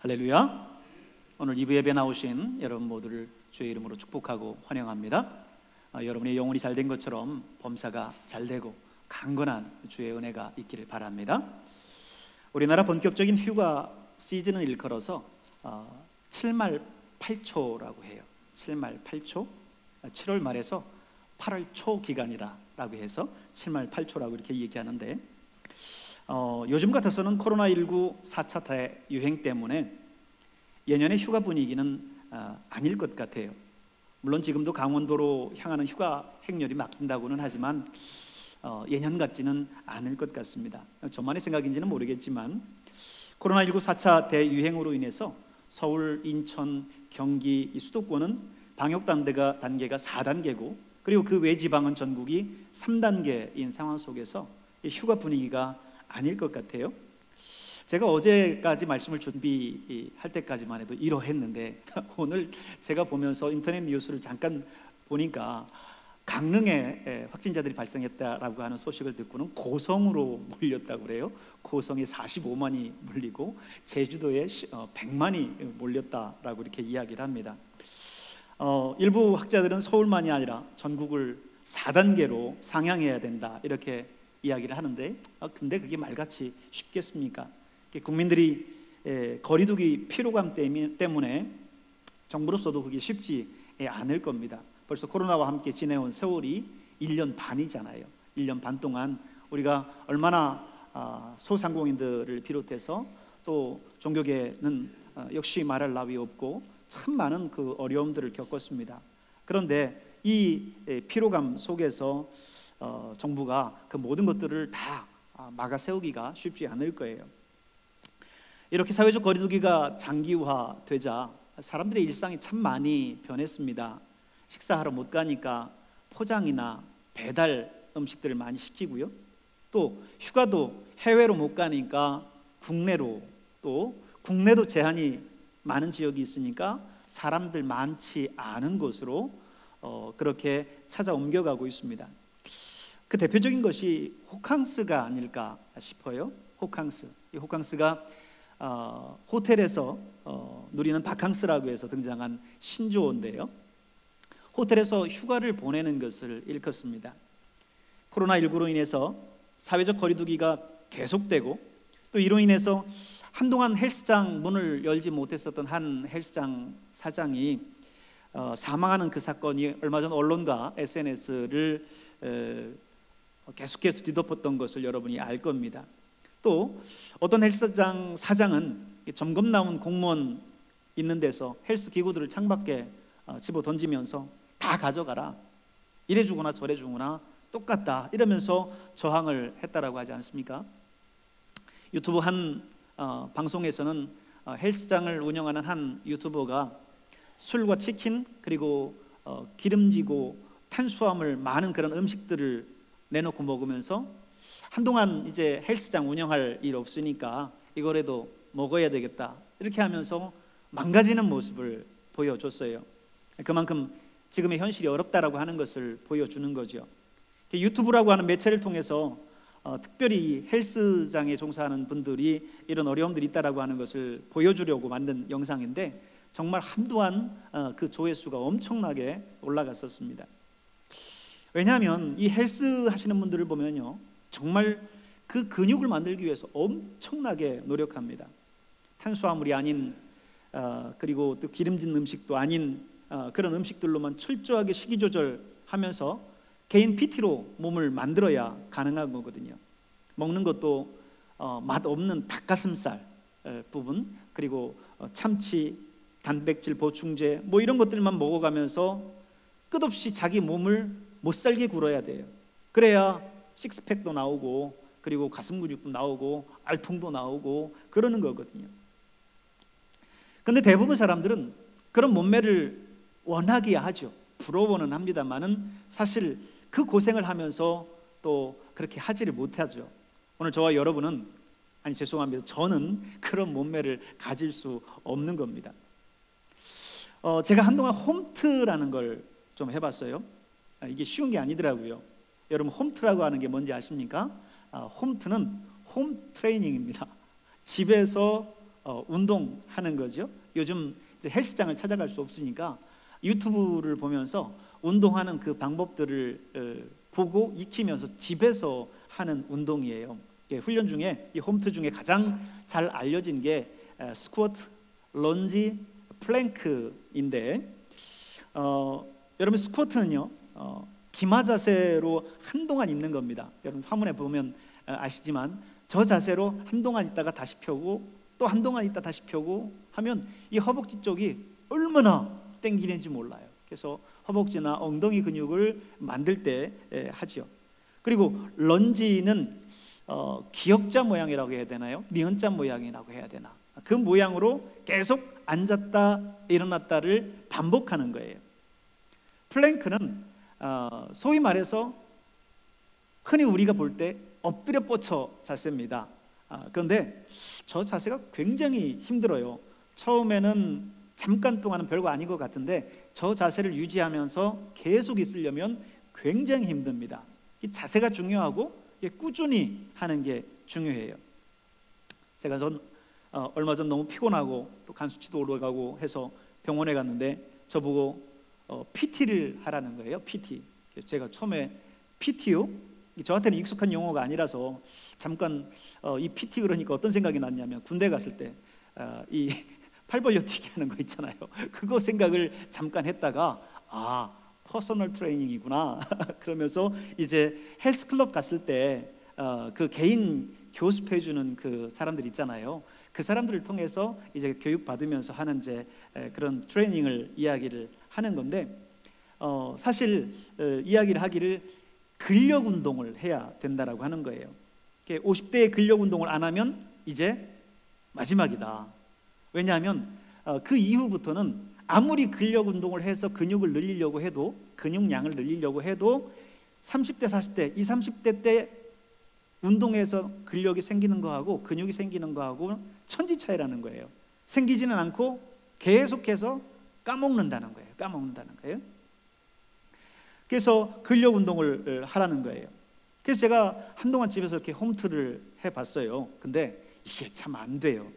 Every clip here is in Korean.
할렐루야. 오늘 2부 예배 나오신 여러분 모두를 주의 이름으로 축복하고 환영합니다. 여러분의 영혼이 잘된 것처럼 범사가 잘되고 강건한 주의 은혜가 있기를 바랍니다. 우리나라 본격적인 휴가 시즌을 일컬어서 7말 8초라고 해요. 7말 8초, 7월 말에서 8월 초 기간이라고 해서 7말 8초라고 이렇게 얘기하는데, 요즘 같아서는 코로나19 4차 대유행 때문에 예년의 휴가 분위기는 아닐 것 같아요. 물론 지금도 강원도로 향하는 휴가 행렬이 막힌다고는 하지만 예년 같지는 않을 것 같습니다. 저만의 생각인지는 모르겠지만 코로나19 4차 대유행으로 인해서 서울, 인천, 경기 이 수도권은 방역 단계가 4단계고, 그리고 그 외 지방은 전국이 3단계인 상황 속에서 휴가 분위기가 아닐 것 같아요. 제가 어제까지 말씀을 준비할 때까지만 해도 이러했는데 오늘 제가 보면서 인터넷 뉴스를 잠깐 보니까 강릉에 확진자들이 발생했다라고 하는 소식을 듣고는 고성으로 몰렸다고 그래요. 고성에 45만이 몰리고 제주도에 100만이 몰렸다라고 이렇게 이야기를 합니다. 일부 학자들은 서울만이 아니라 전국을 4단계로 상향해야 된다 이렇게 이야기를 하는데, 근데 그게 말같이 쉽겠습니까? 국민들이 거리두기 피로감 때문에 정부로서도 그게 쉽지 않을 겁니다. 벌써 코로나와 함께 지내온 세월이 1년 반이잖아요. 1년 반 동안 우리가 얼마나 소상공인들을 비롯해서 또 종교계는 역시 말할 나위 없고 참 많은 그 어려움들을 겪었습니다. 그런데 이 피로감 속에서 정부가 그 모든 것들을 다 막아 세우기가 쉽지 않을 거예요. 이렇게 사회적 거리두기가 장기화되자 사람들의 일상이 참 많이 변했습니다. 식사하러 못 가니까 포장이나 배달 음식들을 많이 시키고요. 또 휴가도 해외로 못 가니까 국내로, 또 국내도 제한이 많은 지역이 있으니까 사람들 많지 않은 곳으로 그렇게 찾아 옮겨가고 있습니다. 그 대표적인 것이 호캉스가 아닐까 싶어요. 호캉스. 이 호캉스가 호텔에서 누리는 바캉스라고 해서 등장한 신조어인데요. 호텔에서 휴가를 보내는 것을 일컫습니다. 코로나19로 인해서 사회적 거리두기가 계속되고, 또 이로 인해서 한동안 헬스장 문을 열지 못했었던 한 헬스장 사장이 사망하는 그 사건이 얼마 전 언론과 SNS를 계속해서 뒤덮었던 것을 여러분이 알 겁니다. 또 어떤 헬스장 사장은 점검 나온 공무원 있는 데서 헬스 기구들을 창밖에 집어 던지면서 다 가져가라, 이래 주거나 저래 주거나 똑같다 이러면서 저항을 했다라고 하지 않습니까? 유튜브 한 방송에서는 헬스장을 운영하는 한 유튜버가 술과 치킨 그리고 기름지고 탄수화물 많은 그런 음식들을 내놓고 먹으면서 한동안 이제 헬스장 운영할 일 없으니까 이거라도 먹어야 되겠다 이렇게 하면서 망가지는 모습을 보여줬어요. 그만큼 지금의 현실이 어렵다라고 하는 것을 보여주는 거죠. 유튜브라고 하는 매체를 통해서 특별히 헬스장에 종사하는 분들이 이런 어려움들이 있다라고 하는 것을 보여주려고 만든 영상인데, 정말 한동안 그 조회수가 엄청나게 올라갔었습니다. 왜냐하면 이 헬스 하시는 분들을 보면요, 정말 그 근육을 만들기 위해서 엄청나게 노력합니다. 탄수화물이 아닌 그리고 또 기름진 음식도 아닌 그런 음식들로만 철저하게 식이 조절하면서 개인 PT로 몸을 만들어야 가능한 거거든요. 먹는 것도 맛 없는 닭가슴살 부분, 그리고 참치, 단백질 보충제 뭐 이런 것들만 먹어가면서 끝없이 자기 몸을 못 살게 굴어야 돼요. 그래야 식스팩도 나오고 그리고 가슴 근육도 나오고 알통도 나오고 그러는 거거든요. 근데 대부분 사람들은 그런 몸매를 원하기야 하죠. 부러워는 합니다만은 사실 그 고생을 하면서 또 그렇게 하지를 못하죠. 오늘 저와 여러분은, 아니 죄송합니다, 저는 그런 몸매를 가질 수 없는 겁니다. 제가 한동안 홈트라는 걸 좀 해봤어요. 이게 쉬운 게 아니더라고요. 여러분 홈트라고 하는 게 뭔지 아십니까? 홈트는 홈 트레이닝입니다. 집에서 운동하는 거죠. 요즘 이제 헬스장을 찾아갈 수 없으니까 유튜브를 보면서 운동하는 그 방법들을 보고 익히면서 집에서 하는 운동이에요. 훈련 중에 이 홈트 중에 가장 잘 알려진 게 스쿼트, 런지, 플랭크인데 여러분 스쿼트는요 기마 자세로 한동안 있는 겁니다. 여러분 화면에 보면 아시지만 저 자세로 한동안 있다가 다시 펴고 또 한동안 있다 다시 펴고 하면 이 허벅지 쪽이 얼마나 땡기는지 몰라요. 그래서 허벅지나 엉덩이 근육을 만들 때 하죠. 그리고 런지는 기역자 모양이라고 해야 되나요? 니은자 모양이라고 해야 되나? 그 모양으로 계속 앉았다 일어났다를 반복하는 거예요. 플랭크는 소위 말해서 흔히 우리가 볼 때 엎드려 뻗쳐 자세입니다. 그런데 저 자세가 굉장히 힘들어요. 처음에는 잠깐 동안은 별거 아닌 것 같은데 저 자세를 유지하면서 계속 있으려면 굉장히 힘듭니다. 이 자세가 중요하고 꾸준히 하는 게 중요해요. 제가 얼마 전 너무 피곤하고 또 간 수치도 올라가고 해서 병원에 갔는데 저보고 PT를 하라는 거예요. PT. 제가 처음에 PT요? 저한테는 익숙한 용어가 아니라서 잠깐 이 PT 그러니까 어떤 생각이 났냐면 군대 갔을 때 이 팔 벌려뛰기 하는 거 있잖아요. 그거 생각을 잠깐 했다가 퍼서널 트레이닝이구나 그러면서 이제 헬스클럽 갔을 때 그 개인 교습해주는 그 사람들 있잖아요. 그 사람들을 통해서 이제 교육 받으면서 하는 이제 그런 트레이닝을 이야기를 하는 건데 사실 이야기를 하기를 근력 운동을 해야 된다라고 하는 거예요. 50대에 근력 운동을 안 하면 이제 마지막이다. 왜냐하면 그 이후부터는 아무리 근력 운동을 해서 근육을 늘리려고 해도 근육량을 늘리려고 해도 30대 40대 이 30대 때 운동해서 근력이 생기는 거하고 근육이 생기는 거하고 천지 차이라는 거예요. 생기지는 않고 계속해서 까먹는다는 거예요. 그래서 근력 운동을 하라는 거예요. 그래서 제가 한동안 집에서 이렇게 홈트를 해봤어요. 근데 이게 참 안 돼요.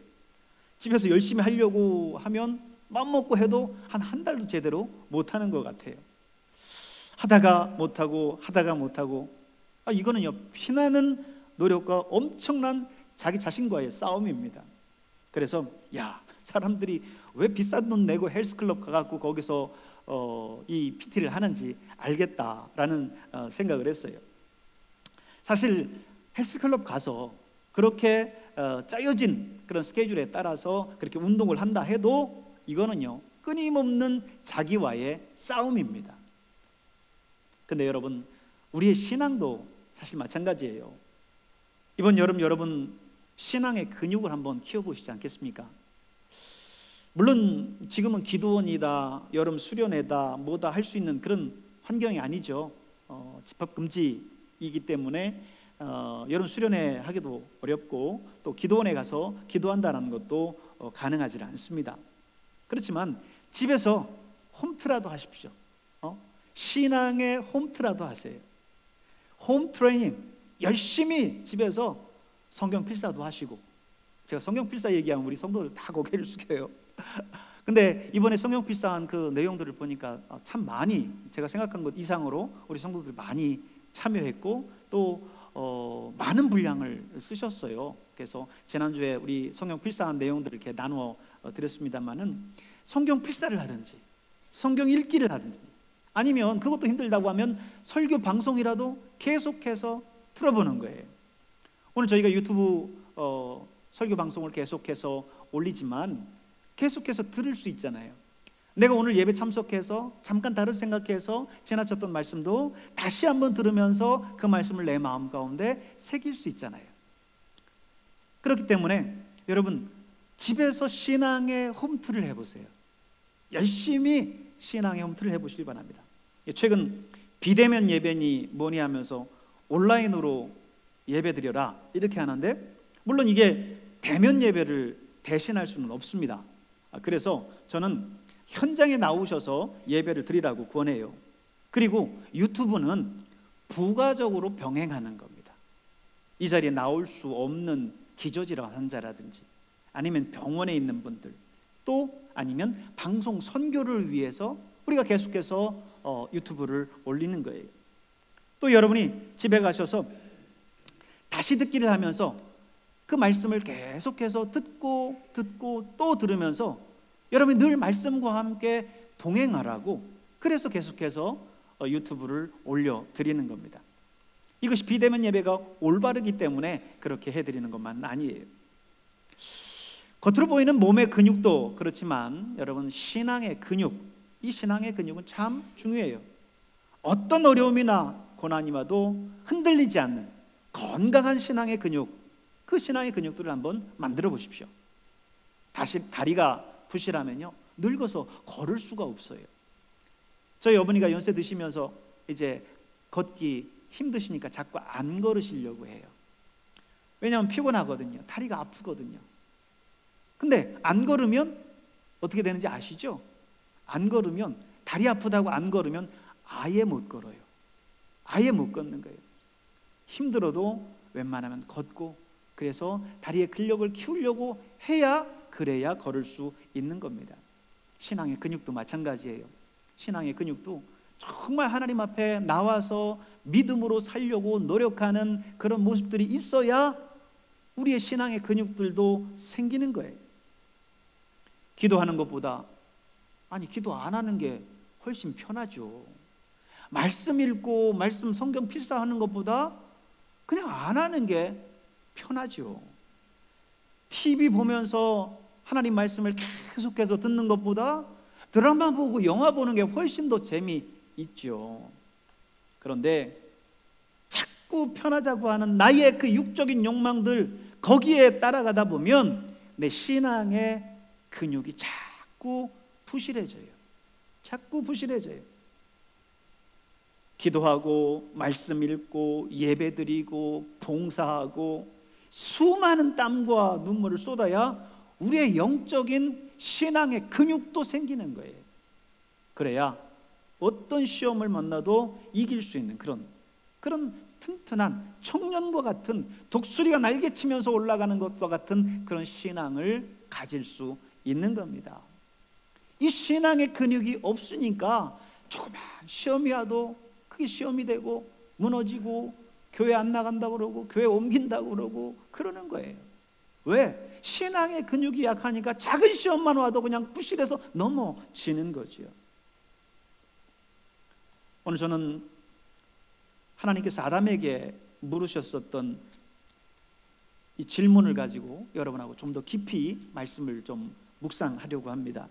집에서 열심히 하려고 하면 마음 먹고 해도 한 달도 제대로 못하는 것 같아요. 하다가 못하고 이거는요 피나는 노력과 엄청난 자기 자신과의 싸움입니다. 그래서 사람들이 왜 비싼 돈 내고 헬스클럽 가갖고 거기서 이 PT를 하는지 알겠다라는 생각을 했어요. 사실 헬스클럽 가서 그렇게 짜여진 그런 스케줄에 따라서 그렇게 운동을 한다 해도 이거는요 끊임없는 자기와의 싸움입니다. 근데 여러분 우리의 신앙도 사실 마찬가지예요. 이번 여름 여러분 신앙의 근육을 한번 키워보시지 않겠습니까? 물론 지금은 기도원이다, 여름 수련회다, 뭐다 할 수 있는 그런 환경이 아니죠. 집합금지이기 때문에 여름 수련회 하기도 어렵고 또 기도원에 가서 기도한다는 것도 가능하지 않습니다. 그렇지만 집에서 홈트라도 하십시오. 신앙의 홈트라도 하세요. 홈 트레이닝 열심히 집에서 성경 필사도 하시고, 제가 성경 필사 얘기하면 우리 성도들 다 고개를 숙여요. 근데 이번에 성경 필사한 그 내용들을 보니까 참 많이 제가 생각한 것 이상으로 우리 성도들 많이 참여했고 또 많은 분량을 쓰셨어요. 그래서 지난주에 우리 성경 필사한 내용들을 이렇게 나누어 드렸습니다만은 성경 필사를 하든지 성경 읽기를 하든지 아니면 그것도 힘들다고 하면 설교 방송이라도 계속해서 틀어보는 거예요. 오늘 저희가 유튜브 설교 방송을 계속해서 올리지만 계속해서 들을 수 있잖아요. 내가 오늘 예배 참석해서 잠깐 다른 생각해서 지나쳤던 말씀도 다시 한번 들으면서 그 말씀을 내 마음 가운데 새길 수 있잖아요. 그렇기 때문에 여러분 집에서 신앙의 홈트를 해보세요. 열심히 신앙의 홈트를 해보시기 바랍니다. 최근 비대면 예배니 뭐니 하면서 온라인으로 예배 드려라 이렇게 하는데 물론 이게 대면 예배를 대신할 수는 없습니다. 그래서 저는 현장에 나오셔서 예배를 드리라고 권해요. 그리고 유튜브는 부가적으로 병행하는 겁니다. 이 자리에 나올 수 없는 기저질 환자라든지 아니면 병원에 있는 분들, 또 아니면 방송 선교를 위해서 우리가 계속해서 유튜브를 올리는 거예요. 또 여러분이 집에 가셔서 다시 듣기를 하면서 그 말씀을 계속해서 듣고 또 들으면서 여러분이 늘 말씀과 함께 동행하라고, 그래서 계속해서 유튜브를 올려드리는 겁니다. 이것이 비대면 예배가 올바르기 때문에 그렇게 해드리는 것만 아니에요. 겉으로 보이는 몸의 근육도 그렇지만 여러분, 신앙의 근육, 이 신앙의 근육은 참 중요해요. 어떤 어려움이나 고난이 와도 흔들리지 않는 건강한 신앙의 근육, 그 신앙의 근육들을 한번 만들어 보십시오. 다시 다리가 부실하면요, 늙어서 걸을 수가 없어요. 저희 어머니가 연세 드시면서 이제 걷기 힘드시니까 자꾸 안 걸으시려고 해요. 왜냐하면 피곤하거든요. 다리가 아프거든요. 근데 안 걸으면 어떻게 되는지 아시죠? 안 걸으면, 다리 아프다고 안 걸으면 아예 못 걸어요. 아예 못 걷는 거예요. 힘들어도 웬만하면 걷고, 그래서 다리의 근력을 키우려고 해야, 그래야 걸을 수 있는 겁니다. 신앙의 근육도 마찬가지예요. 신앙의 근육도 정말 하나님 앞에 나와서 믿음으로 살려고 노력하는 그런 모습들이 있어야 우리의 신앙의 근육들도 생기는 거예요. 기도하는 것보다, 기도 안 하는 게 훨씬 편하죠. 말씀 읽고 말씀 성경 필사하는 것보다 그냥 안 하는 게 편하죠. TV 보면서 하나님 말씀을 계속해서 듣는 것보다 드라마 보고 영화 보는 게 훨씬 더 재미있죠. 그런데 자꾸 편하자고 하는 나의 그 육적인 욕망들, 거기에 따라가다 보면 내 신앙의 근육이 자꾸 부실해져요. 자꾸 부실해져요. 기도하고 말씀 읽고 예배드리고 봉사하고 수많은 땀과 눈물을 쏟아야 우리의 영적인 신앙의 근육도 생기는 거예요. 그래야 어떤 시험을 만나도 이길 수 있는 그런 튼튼한 청년과 같은, 독수리가 날개치면서 올라가는 것과 같은 그런 신앙을 가질 수 있는 겁니다. 이 신앙의 근육이 없으니까 조그만 시험이 와도 그게 시험이 되고 무너지고 교회 안 나간다고 그러고 교회 옮긴다고 그러고 그러는 거예요. 왜? 신앙의 근육이 약하니까 작은 시험만 와도 그냥 부실해서 넘어지는 거죠. 오늘 저는 하나님께서 아담에게 물으셨었던 이 질문을 가지고 여러분하고 좀 더 깊이 말씀을 좀 묵상하려고 합니다.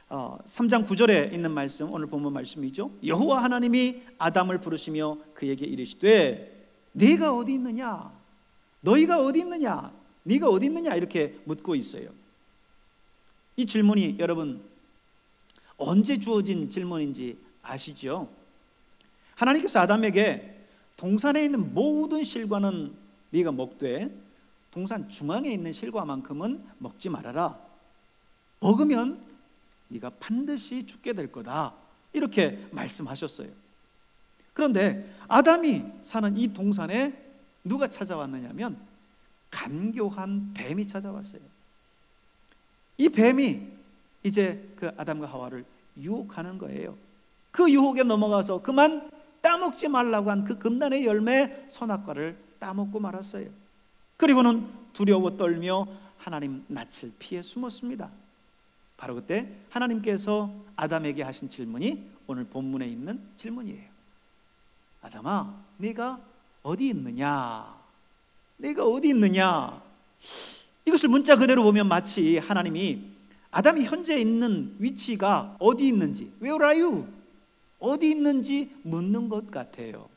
3장 9절에 있는 말씀, 오늘 본문 말씀이죠. 여호와 하나님이 아담을 부르시며 그에게 이르시되 네가 어디 있느냐, 너희가 어디 있느냐, 네가 어디 있느냐, 이렇게 묻고 있어요. 이 질문이 여러분 언제 주어진 질문인지 아시죠? 하나님께서 아담에게 동산에 있는 모든 실과는 네가 먹되 동산 중앙에 있는 실과만큼은 먹지 말아라. 먹으면 네가 반드시 죽게 될 거다, 이렇게 말씀하셨어요. 그런데 아담이 사는 이 동산에 누가 찾아왔느냐면 간교한 뱀이 찾아왔어요. 이 뱀이 이제 그 아담과 하와를 유혹하는 거예요. 그 유혹에 넘어가서 그만 따먹지 말라고 한 그 금단의 열매 선악과를 따먹고 말았어요. 그리고는 두려워 떨며 하나님 낯을 피해 숨었습니다. 바로 그때 하나님께서 아담에게 하신 질문이 오늘 본문에 있는 질문이에요. 아담아, 네가 어디 있느냐? 네가 어디 있느냐? 이것을 문자 그대로 보면 마치 하나님이 아담이 현재 있는 위치가 어디 있는지, Where are you? 어디 있는지 묻는 것 같아요.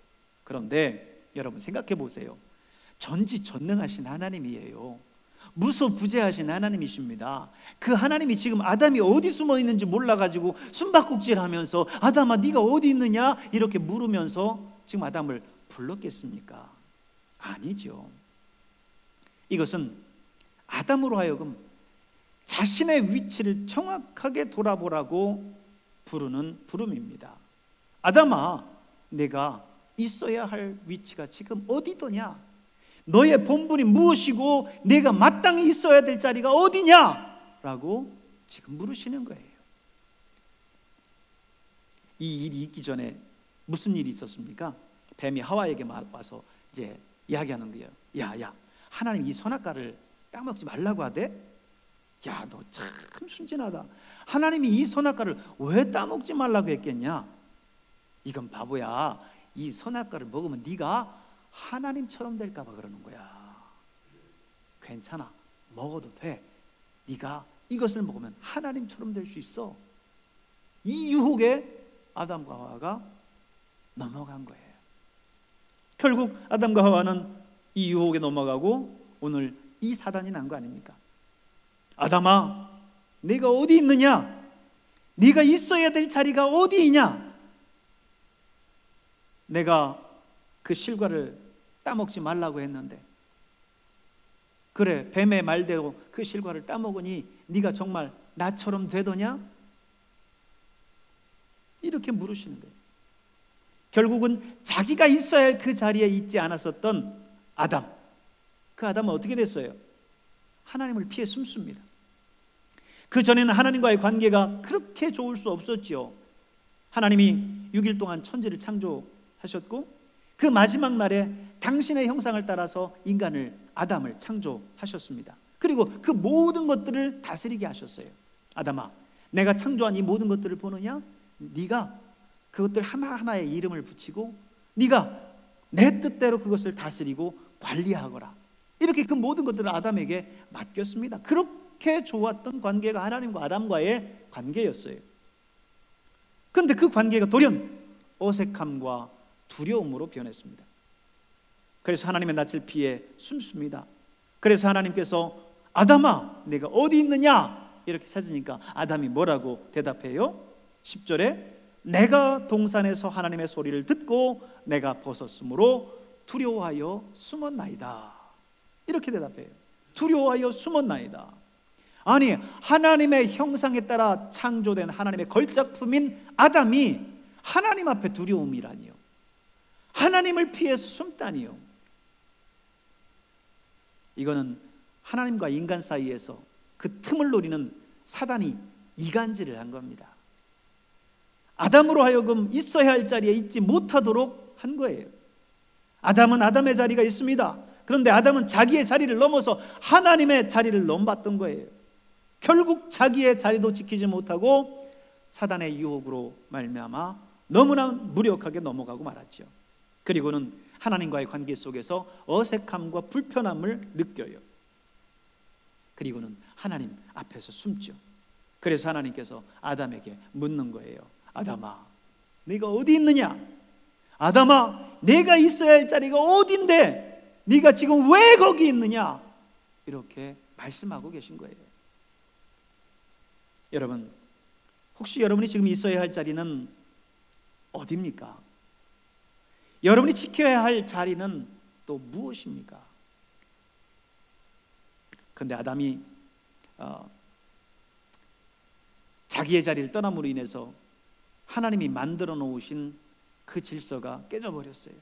그런데 여러분 생각해 보세요. 전지전능하신 하나님이에요. 무소부재하신 하나님이십니다. 그 하나님이 지금 아담이 어디 숨어 있는지 몰라가지고 숨바꼭질하면서 아담아 네가 어디 있느냐 이렇게 물으면서 지금 아담을 불렀겠습니까? 아니죠. 이것은 아담으로 하여금 자신의 위치를 정확하게 돌아보라고 부르는 부름입니다. 아담아, 내가 있어야 할 위치가 지금 어디더냐? 너의 본분이 무엇이고 내가 마땅히 있어야 될 자리가 어디냐? 라고 지금 물으시는 거예요. 이 일이 있기 전에 무슨 일이 있었습니까? 뱀이 하와에게 와서 이제 이야기하는 거예요. 야, 하나님 이 선악과를 따먹지 말라고 하대? 야, 너 참 순진하다. 하나님이 이 선악과를 왜 따먹지 말라고 했겠냐? 이건 바보야. 이 선악과를 먹으면 네가 하나님처럼 될까 봐 그러는 거야. 괜찮아, 먹어도 돼. 네가 이것을 먹으면 하나님처럼 될 수 있어. 이 유혹에 아담과 하와가 넘어간 거예요. 결국 아담과 하와는 이 유혹에 넘어가고 오늘 이 사단이 난 거 아닙니까? 아담아, 네가 어디 있느냐? 네가 있어야 될 자리가 어디이냐? 내가 그 실과를 따먹지 말라고 했는데, 그래, 뱀의 말대로 그 실과를 따먹으니 네가 정말 나처럼 되더냐? 이렇게 물으시는 거예요. 결국은 자기가 있어야 할 그 자리에 있지 않았었던 아담, 그 아담은 어떻게 됐어요? 하나님을 피해 숨습니다. 그 전에는 하나님과의 관계가 그렇게 좋을 수 없었지요. 하나님이 6일 동안 천지를 창조하셨고 그 마지막 날에 당신의 형상을 따라서 인간을, 아담을 창조하셨습니다. 그리고 그 모든 것들을 다스리게 하셨어요. 아담아, 내가 창조한 이 모든 것들을 보느냐? 네가 그것들 하나하나에 이름을 붙이고 네가 내 뜻대로 그것을 다스리고 관리하거라. 이렇게 그 모든 것들을 아담에게 맡겼습니다. 그렇게 좋았던 관계가 하나님과 아담과의 관계였어요. 그런데 그 관계가 돌연 어색함과 두려움으로 변했습니다. 그래서 하나님의 낯을 피해 숨습니다. 그래서 하나님께서 아담아, 내가 어디 있느냐? 이렇게 찾으니까 아담이 뭐라고 대답해요? 10절에 내가 동산에서 하나님의 소리를 듣고 내가 벗었으므로 두려워하여 숨었나이다. 이렇게 대답해요. 두려워하여 숨었나이다. 아니, 하나님의 형상에 따라 창조된 하나님의 걸작품인 아담이 하나님 앞에 두려움이라니요, 하나님을 피해서 숨다니요. 이거는 하나님과 인간 사이에서 그 틈을 노리는 사단이 이간질을 한 겁니다. 아담으로 하여금 있어야 할 자리에 있지 못하도록 한 거예요. 아담은 아담의 자리가 있습니다. 그런데 아담은 자기의 자리를 넘어서 하나님의 자리를 넘봤던 거예요. 결국 자기의 자리도 지키지 못하고 사단의 유혹으로 말미암아 너무나 무력하게 넘어가고 말았죠. 그리고는 하나님과의 관계 속에서 어색함과 불편함을 느껴요. 그리고는 하나님 앞에서 숨죠. 그래서 하나님께서 아담에게 묻는 거예요. 아담아, 네가 어디 있느냐? 아담아, 내가 있어야 할 자리가 어딘데 네가 지금 왜 거기 있느냐? 이렇게 말씀하고 계신 거예요. 여러분, 혹시 여러분이 지금 있어야 할 자리는 어디입니까? 여러분이 지켜야 할 자리는 또 무엇입니까? 그런데 아담이 자기의 자리를 떠남으로 인해서 하나님이 만들어 놓으신 그 질서가 깨져버렸어요.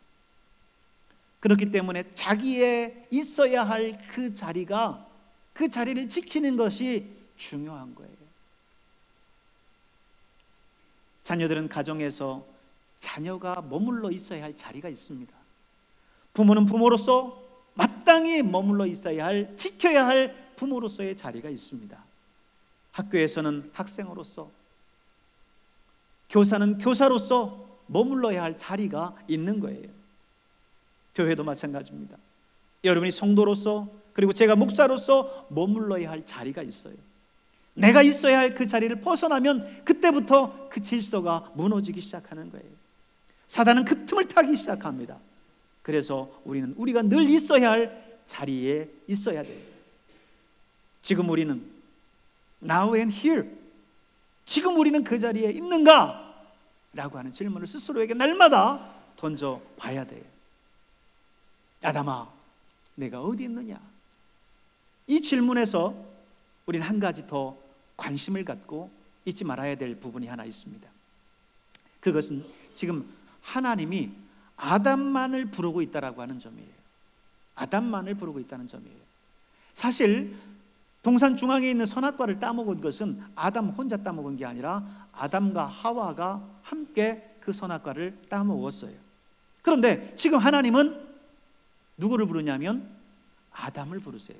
그렇기 때문에 자기의 있어야 할 그 자리가, 그 자리를 지키는 것이 중요한 거예요. 자녀들은 가정에서 자녀가 머물러 있어야 할 자리가 있습니다. 부모는 부모로서 마땅히 머물러 있어야 할, 지켜야 할 부모로서의 자리가 있습니다. 학교에서는 학생으로서, 교사는 교사로서 머물러야 할 자리가 있는 거예요. 교회도 마찬가지입니다. 여러분이 성도로서, 그리고 제가 목사로서 머물러야 할 자리가 있어요. 내가 있어야 할 그 자리를 벗어나면 그때부터 그 질서가 무너지기 시작하는 거예요. 사단은 그 틈을 타기 시작합니다. 그래서 우리는 우리가 늘 있어야 할 자리에 있어야 돼요. 지금 우리는 now and here, 지금 우리는 그 자리에 있는가? 라고 하는 질문을 스스로에게 날마다 던져 봐야 돼요. 아담아, 내가 어디 있느냐? 이 질문에서 우리는 한 가지 더 관심을 갖고 잊지 말아야 될 부분이 하나 있습니다. 그것은 지금 하나님이 아담만을 부르고 있다라고 하는 점이에요. 아담만을 부르고 있다는 점이에요. 사실 동산 중앙에 있는 선악과를 따먹은 것은 아담 혼자 따먹은 게 아니라 아담과 하와가 함께 그 선악과를 따먹었어요. 그런데 지금 하나님은 누구를 부르냐면 아담을 부르세요.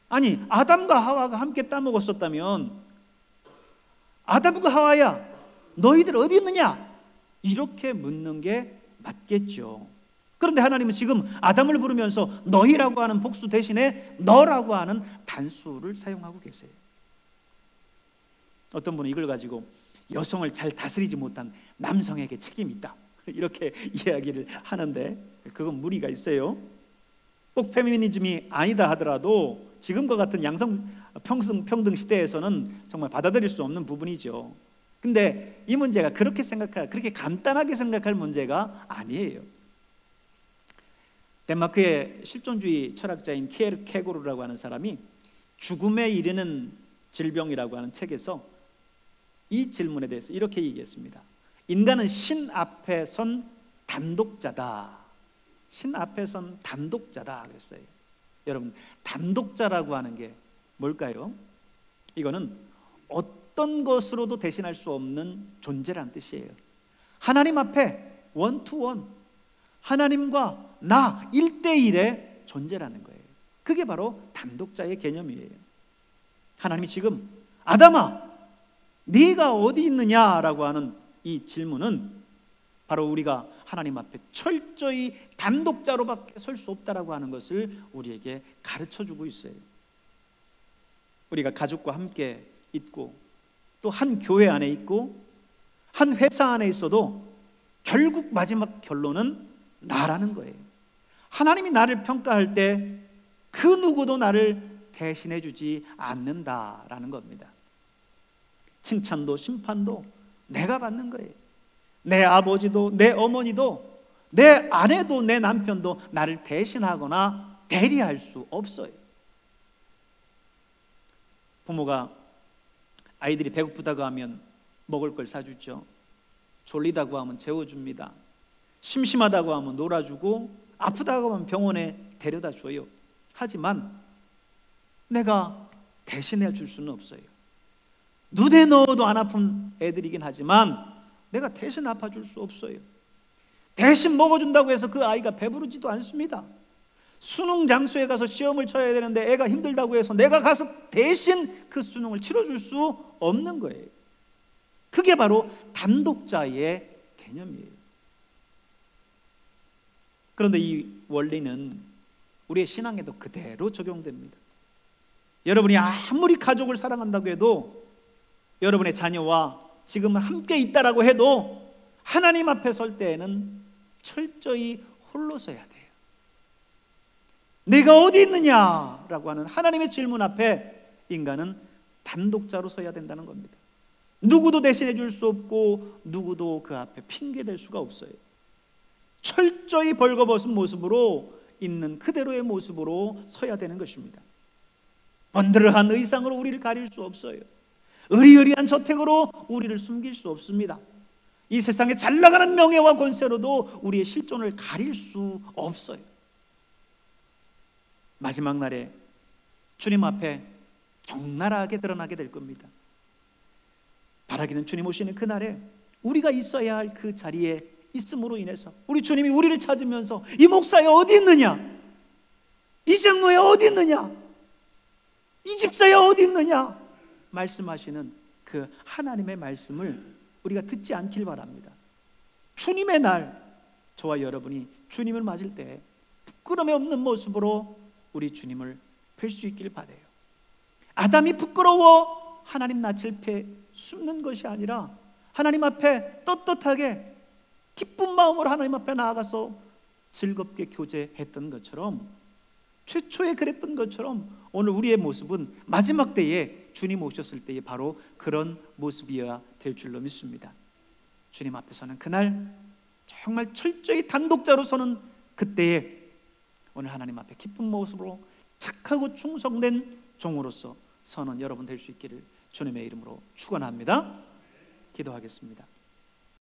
아니, 아담과 하와가 함께 따먹었었다면 아담과 하와야, 너희들 어디 있느냐? 이렇게 묻는 게 맞겠죠. 그런데 하나님은 지금 아담을 부르면서 너희라고 하는 복수 대신에 너라고 하는 단수를 사용하고 계세요. 어떤 분은 이걸 가지고 여성을 잘 다스리지 못한 남성에게 책임이 있다, 이렇게 이야기를 하는데 그건 무리가 있어요. 꼭 페미니즘이 아니다 하더라도 지금과 같은 양성 평등 시대에서는 정말 받아들일 수 없는 부분이죠. 근데 이 문제가 그렇게 간단하게 생각할 문제가 아니에요. 덴마크의 실존주의 철학자인 키에르케고르라고 하는 사람이 죽음에 이르는 질병이라고 하는 책에서 이 질문에 대해서 이렇게 얘기했습니다. 인간은 신 앞에 선 단독자다. 신 앞에 선 단독자다 그랬어요. 여러분, 단독자라고 하는 게 뭘까요? 이거는 어떤 것으로도 대신할 수 없는 존재라는 뜻이에요. 하나님 앞에 원투원, 하나님과 나 1대1의 존재라는 거예요. 그게 바로 단독자의 개념이에요. 하나님이 지금 아담아, 네가 어디 있느냐라고 하는 이 질문은 바로 우리가 하나님 앞에 철저히 단독자로밖에 설 수 없다라고 하는 것을 우리에게 가르쳐주고 있어요. 우리가 가족과 함께 있고 또 한 교회 안에 있고 한 회사 안에 있어도 결국 마지막 결론은 나라는 거예요. 하나님이 나를 평가할 때 그 누구도 나를 대신해 주지 않는다라는 겁니다. 칭찬도 심판도 내가 받는 거예요. 내 아버지도 내 어머니도 내 아내도 내 남편도 나를 대신하거나 대리할 수 없어요. 부모가 아이들이 배고프다고 하면 먹을 걸 사주죠. 졸리다고 하면 재워줍니다. 심심하다고 하면 놀아주고 아프다고 하면 병원에 데려다 줘요. 하지만 내가 대신해 줄 수는 없어요. 눈에 넣어도 안 아픈 애들이긴 하지만 내가 대신 아파줄 수 없어요. 대신 먹어준다고 해서 그 아이가 배부르지도 않습니다. 수능 장소에 가서 시험을 쳐야 되는데 애가 힘들다고 해서 내가 가서 대신 그 수능을 치러줄 수 없는 거예요. 그게 바로 단독자의 개념이에요. 그런데 이 원리는 우리의 신앙에도 그대로 적용됩니다. 여러분이 아무리 가족을 사랑한다고 해도, 여러분의 자녀와 지금 함께 있다라고 해도 하나님 앞에 설 때에는 철저히 홀로 서야 돼요. 내가 어디 있느냐라고 하는 하나님의 질문 앞에 인간은 단독자로 서야 된다는 겁니다. 누구도 대신해 줄 수 없고 누구도 그 앞에 핑계댈 수가 없어요. 철저히 벌거벗은 모습으로 있는 그대로의 모습으로 서야 되는 것입니다. 번들어한 의상으로 우리를 가릴 수 없어요. 의리의리한 저택으로 우리를 숨길 수 없습니다. 이 세상에 잘 나가는 명예와 권세로도 우리의 실존을 가릴 수 없어요. 마지막 날에 주님 앞에 적나라하게 드러나게 될 겁니다. 바라기는 주님 오시는 그날에 우리가 있어야 할 그 자리에 있음으로 인해서 우리 주님이 우리를 찾으면서 이 목사에 어디 있느냐, 이 장로에 어디 있느냐, 이 집사에 어디 있느냐 말씀하시는 그 하나님의 말씀을 우리가 듣지 않길 바랍니다. 주님의 날, 저와 여러분이 주님을 맞을 때 부끄러움이 없는 모습으로 우리 주님을 뵐 수 있길 바라요. 아담이 부끄러워 하나님 낯을 패 숨는 것이 아니라 하나님 앞에 떳떳하게 기쁜 마음으로 하나님 앞에 나아가서 즐겁게 교제했던 것처럼, 최초에 그랬던 것처럼 오늘 우리의 모습은 마지막 때에 주님 오셨을 때에 바로 그런 모습이어야 될 줄로 믿습니다. 주님 앞에서는 그날 정말 철저히 단독자로 서는 그때에 오늘 하나님 앞에 기쁜 모습으로 착하고 충성된 종으로서 서는 여러분 될 수 있기를 주님의 이름으로 축원합니다. 기도하겠습니다.